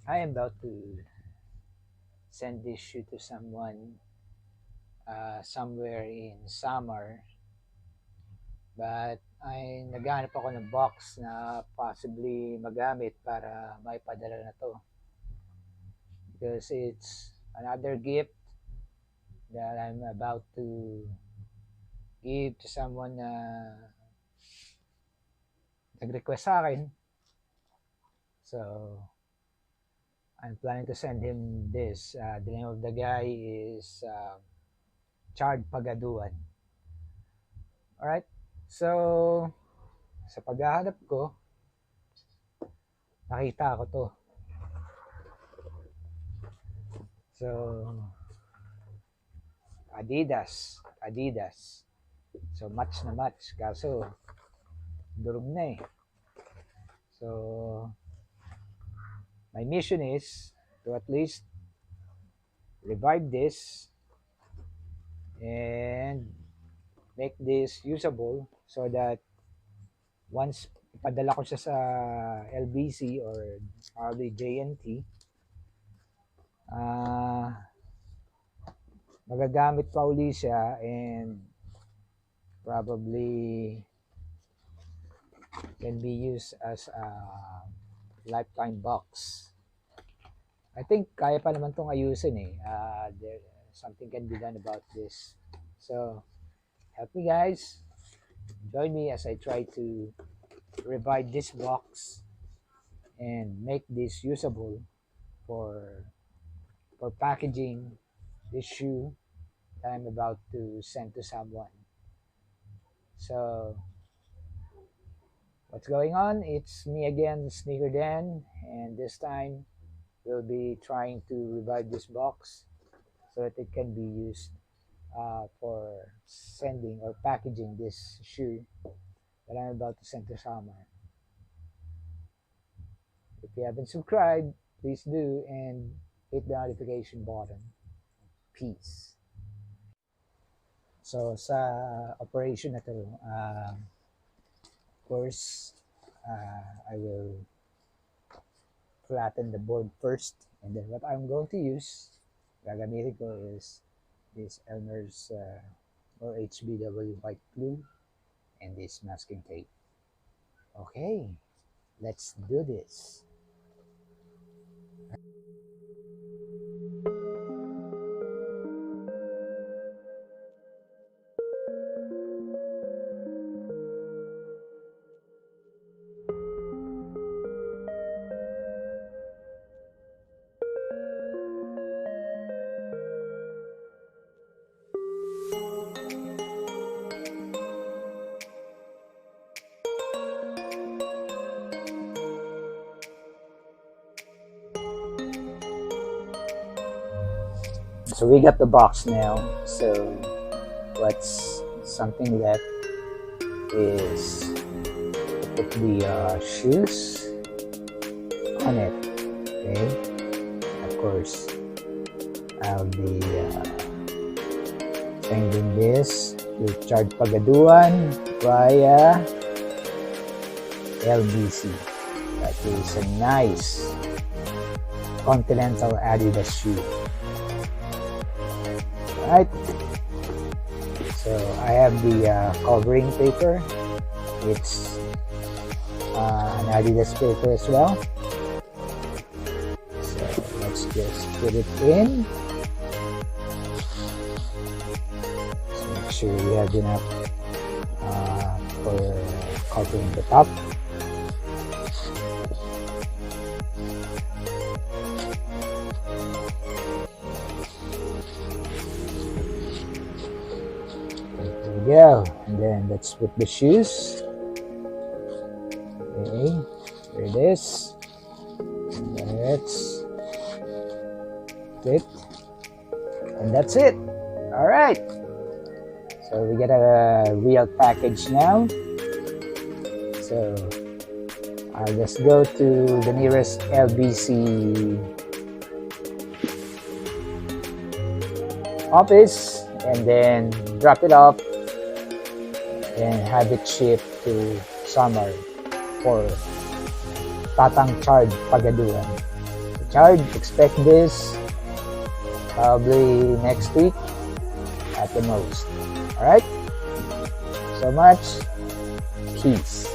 I am about to send this shoe to someone somewhere in summer, but ay naghahanap ako ng box na possibly magamit para maipadala na to because it's another gift that I'm about to give to someone na nag-request sa akin. So, I'm planning to send him this. The name of the guy is Chard Pagaduan. Alright? So, sa paghahanap ko, nakita ko to. So, Adidas. So, match na match. Kaso, durog na eh. So, my mission is to at least revive this and make this usable so that once ipadala ko siya sa LBC or probably JNT, magagamit pa uli siya and probably can be used as a lifetime box. I think kaya pa naman itong ayusin eh. Something can be done about this. So, help me guys. Join me as I try to revive this box and make this usable for packaging this shoe that I'm about to send to someone. So, what's going on? It's me again, Sneaker Dan, and this time we'll be trying to revive this box so that it can be used for sending or packaging this shoe that I'm about to send to someone. If you haven't subscribed, please do and hit the notification button. Peace. So sa operation na to, of course, I will flatten the board first, and then what I'm going to use, gagamitin ko is this Elmer's or HBW white glue and this masking tape. Okay, let's do this. So we got the box now. So what's something left is to put the shoes on it. Okay. Of course, I'll be sending this to Chard Pagaduan via LBC. That is a nice Continental Adidas shoe. Right, so I have the covering paper. It's an Adidas paper as well. So let's just put it in. So make sure we have enough for covering the top. Go, and then let's put the shoes. Okay, here it is. And let's clip, and that's it. All right. So we get a real package now. So I'll just go to the nearest LBC office and then drop it off and have it shipped to summer for Tatang Chard Pagaduan. charge. Expect this probably next week at the most. Alright? So much. Peace.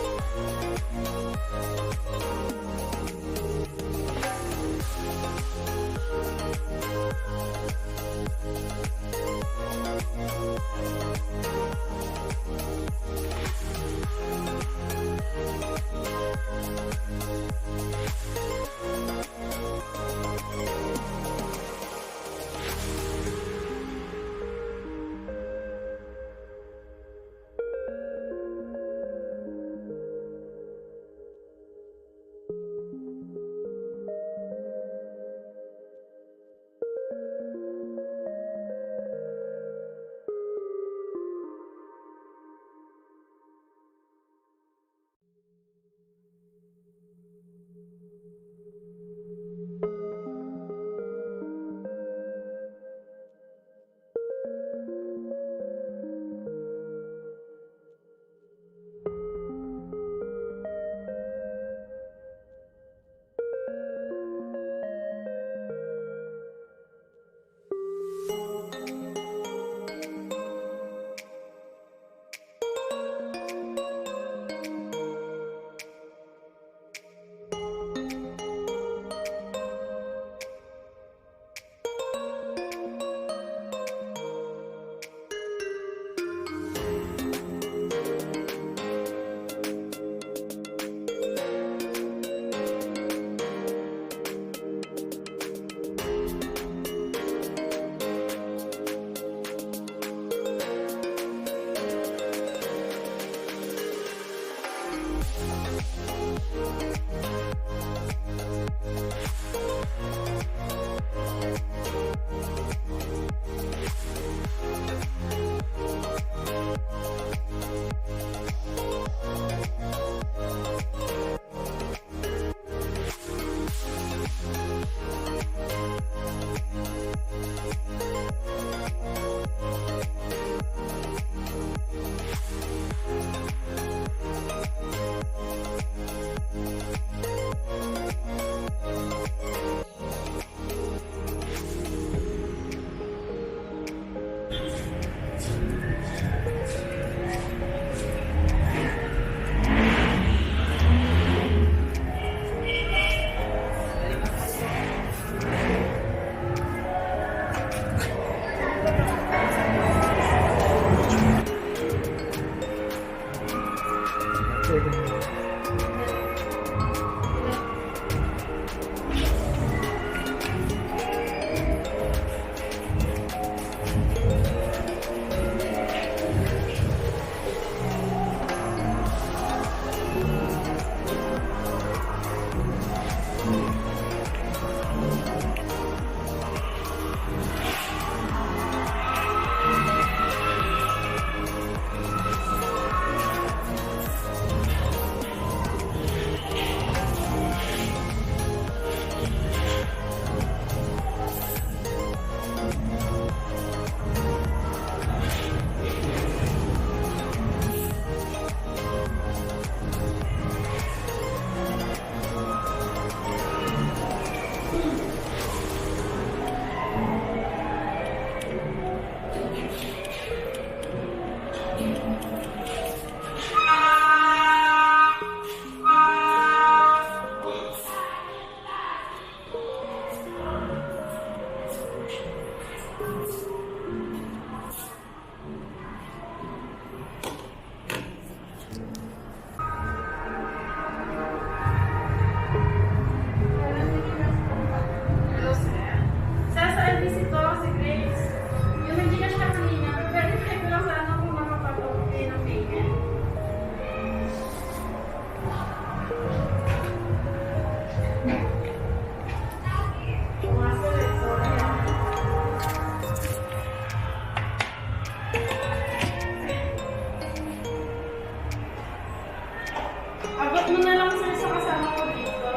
Abot mo na lang sir sa kasama ko dito.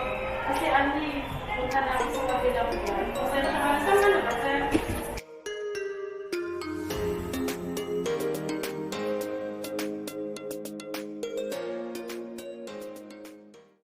Kasi Andy, punta na ako sa